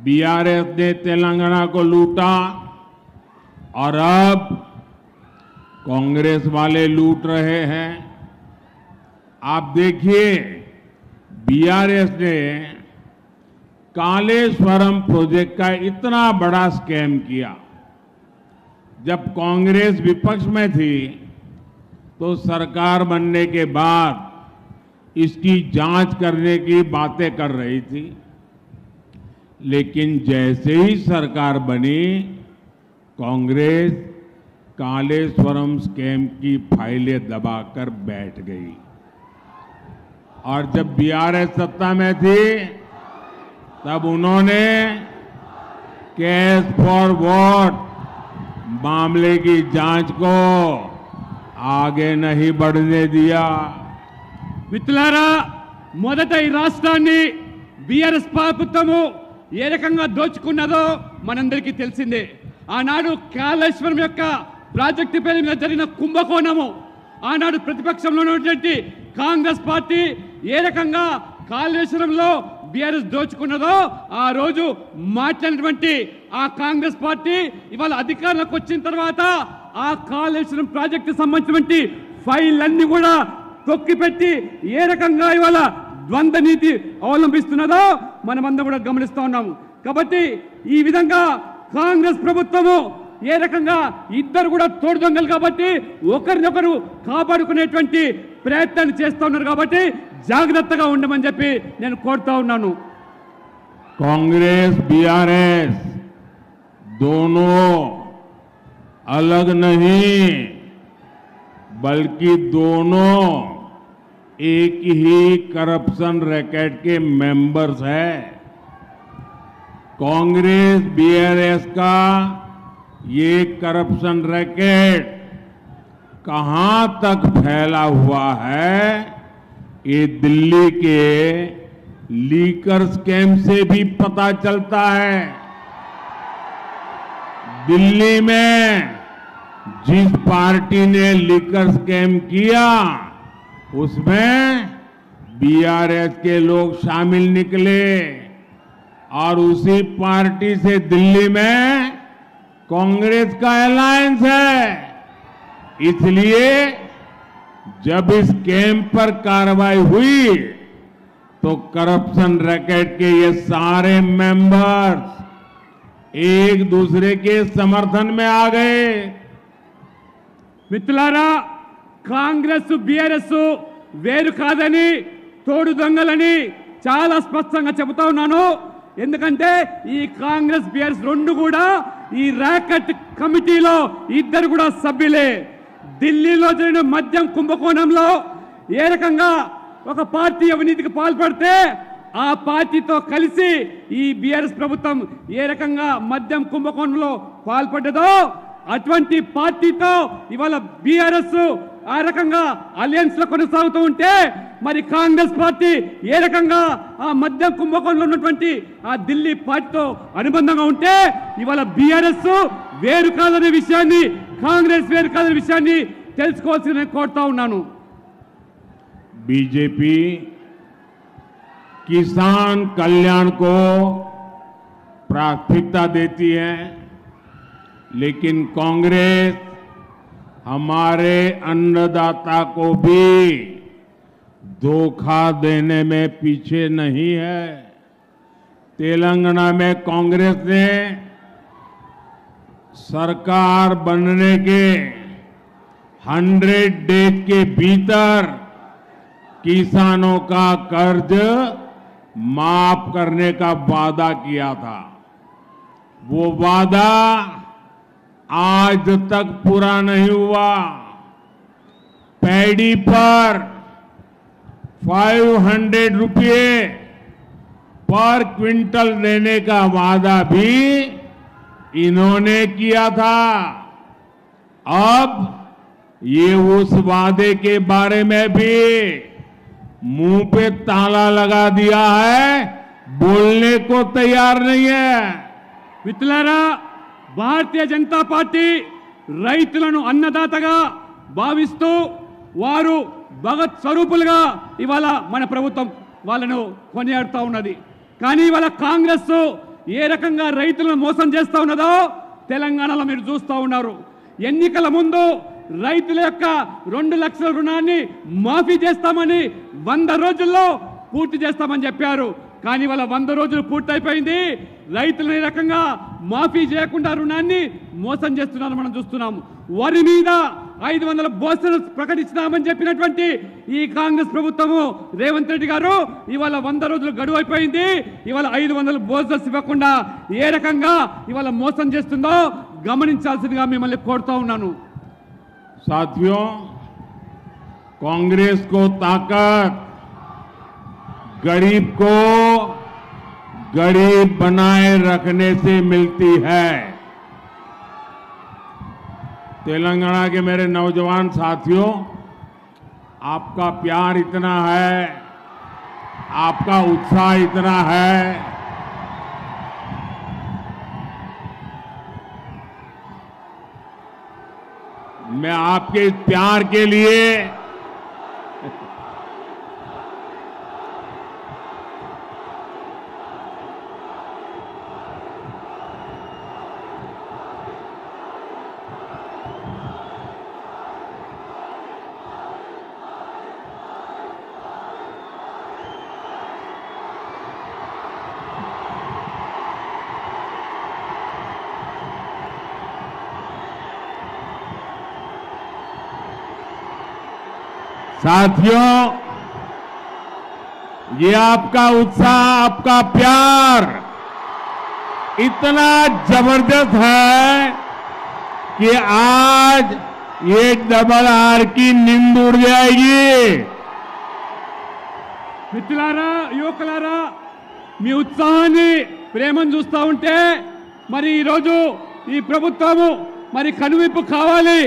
BRS ने तेलंगाना को लूटा और अब कांग्रेस वाले लूट रहे हैं। आप देखिए, बीआरएस ने कालेश्वरम प्रोजेक्ट का इतना बड़ा स्कैम किया। जब कांग्रेस विपक्ष में थी तो सरकार बनने के बाद इसकी जांच करने की बातें कर रही थी, लेकिन जैसे ही सरकार बनी कांग्रेस कालेश्वरम स्कैम की फाइलें दबाकर बैठ गई। और जब बीआरएस सत्ता में थी तब उन्होंने कैश फॉर वोट मामले की जांच को आगे नहीं बढ़ने दिया। మిత్రులారా, మొదట ఈ రాష్ట్రాన్ని బీఆర్ఎస్ ప్రభుత్వము ఏ రకంగా దోచుకున్నదో మనందరికీ తెలిసిందే. ఆనాడు కాళేశ్వరం యొక్క ప్రాజెక్టు పేరు మీద జరిగిన కుంభకోణము, ఆనాడు ప్రతిపక్షంలో ఉన్నటువంటి కాంగ్రెస్ పార్టీ ఏ రకంగా కాళేశ్వరంలో బీఆర్ఎస్ దోచుకున్నదో ఆ రోజు మాట్లాడినటువంటి ఆ కాంగ్రెస్ పార్టీ ఇవాళ అధికారంలోకి వచ్చిన తర్వాత ఆ కాళేశ్వరం ప్రాజెక్టు సంబంధించినటువంటి ఫైళ్ళన్నీ కూడా తొక్కిపెట్టి ఏ రకంగా ఇవాళ ద్వంద్వ నీతి అవలంబిస్తున్నదో మనమందరం కూడా గమనిస్తూ ఉన్నాము. కాబట్టి ఈ విధంగా కాంగ్రెస్ ప్రభుత్వము ఏ రకంగా ఇద్దరు కూడా తోడు దొంగలు కాబట్టి ఒకరినొకరు కాపాడుకునేటువంటి ప్రయత్నాన్ని చేస్తూ ఉన్నారు. కాబట్టి జాగ్రత్తగా ఉండమని చెప్పి నేను కోరుతా ఉన్నాను. कांग्रेस बीआरएस दोनों अलग नहीं बल्कि दोनों एक ही करप्शन रैकेट के मेंबर्स हैं। कांग्रेस बीआरएस का ये करप्शन रैकेट कहां तक फैला हुआ है ये दिल्ली के लीकर स्कैम से भी पता चलता है। दिल्ली में जिस पार्टी ने लीकर स्कैम किया उसमें बीआरएस के लोग शामिल निकले और उसी पार्टी से दिल्ली में कांग्रेस का अलायंस है। इसलिए जब इस स्कैम पर कार्रवाई हुई तो करप्शन रैकेट के ये सारे मेंबर्स एक दूसरे के समर्थन में आ गए। మిత్రులారా, కాంగ్రెస్ బీఆర్ఎస్ వేరు కాదని తోడు దొంగలని చాలా స్పష్టంగా చెబుతా ఉన్నాను. ఎందుకంటే ఈ కాంగ్రెస్ బీఆర్ఎస్ రెండు కూడా ఈ ర్యాకెట్ కమిటీలో ఇద్దరు కూడా సభ్యులే. ఢిల్లీలో జరిగిన మద్యం కుంభకోణంలో ఏ రకంగా ఒక పార్టీ అవినీతికి పాల్పడితే ఆ పార్టీతో కలిసి ఈ బీఆర్ఎస్ ప్రభుత్వం ఏ రకంగా మద్యం కుంభకోణంలో పాల్పడ్డదో అటువంటి పార్టీతో ఇవాళ బీఆర్ఎస్ ఆ రకంగా అలయన్స్ లో కొనసాగుతూ ఉంటే మరి కాంగ్రెస్ పార్టీ ఏ రకంగా ఆ మద్యం కుంభకోణంలో ఉన్నటువంటి ఆ ఢిల్లీ పార్టీతో అనుబంధంగా ఉంటే ఇవాళ బీఆర్ఎస్ వేరు కాదనే విషయాన్ని, కాంగ్రెస్ వేరు కాదనే విషయాన్ని తెలుసుకోవాల్సిన నేను కోరుతా ఉన్నాను. बीजेपी किसान कल्याण को प्राथमिकता देती है, लेकिन कांग्रेस हमारे अन्नदाता को भी धोखा देने में पीछे नहीं है। तेलंगाना में कांग्रेस ने सरकार बनने के 100 डेज के भीतर किसानों का कर्ज माफ करने का वादा किया था। वो वादा आज तक पूरा नहीं हुआ। पैडी पर 500 रुपये पर क्विंटल देने का वादा भी इन्होंने किया था। अब ये उस वादे के बारे में भी मुंह पे ताला लगा दिया है, बोलने को तैयार नहीं है। మిత్రులారా, భారతీయ జనతా పార్టీ రైతులను అన్నదాతగా భావిస్తూ వారు భగత్ స్వరూపులుగా ఇవాళ మన ప్రభుత్వం వాళ్ళను కొనియాడుతూ ఉన్నది. కానీ ఇవాళ కాంగ్రెస్ ఏ రకంగా రైతులను మోసం చేస్తా ఉన్నదో తెలంగాణలో మీరు చూస్తూ ఉన్నారు. ఎన్నికల ముందు రైతుల యొక్క 2 లక్షల రుణాన్ని మాఫీ చేస్తామని 100 రోజుల్లో పూర్తి చేస్తామని చెప్పారు. కానీ వాళ్ళ 100 రోజులు పూర్తయిపోయింది. రైతులను ఈ రకంగా మాఫీ చేయకుండా రుణాన్ని మోసం చేస్తున్నారు మనం చూస్తున్నాము. వరి మీద 500 బోనస్ ప్రకటిస్తామని చెప్పినటువంటి ఈ కాంగ్రెస్ ప్రభుత్వము రేవంత్ రెడ్డి గారు ఇవాళ 100 రోజులు గడువు అయిపోయింది. ఇవాళ 500 బోనస్ ఇవ్వకుండా ఏ రకంగా ఇవాళ మోసం చేస్తుందో గమనించాల్సిందిగా మిమ్మల్ని కోరుతా ఉన్నాను. साथियों, कांग्रेस को ताकत गरीब को गरीब बनाए रखने से मिलती है। तेलंगाना के मेरे नौजवान साथियों, आपका प्यार इतना है, आपका उत्साह इतना है, मैं आपके इस प्यार के लिए साथियों, ये आपका उत्साह, आपका प्यार इतना जबरदस्त है कि आज ये डबल आर की नींद उड़ जाएगी। మిత్రులారా, యువకులారా, మీ ఉత్సాహాన్ని ప్రేమను చూస్తూ ఉంటే మరి ఈరోజు ఈ ప్రభుత్వము మరి కనువిప్పు కావాలి.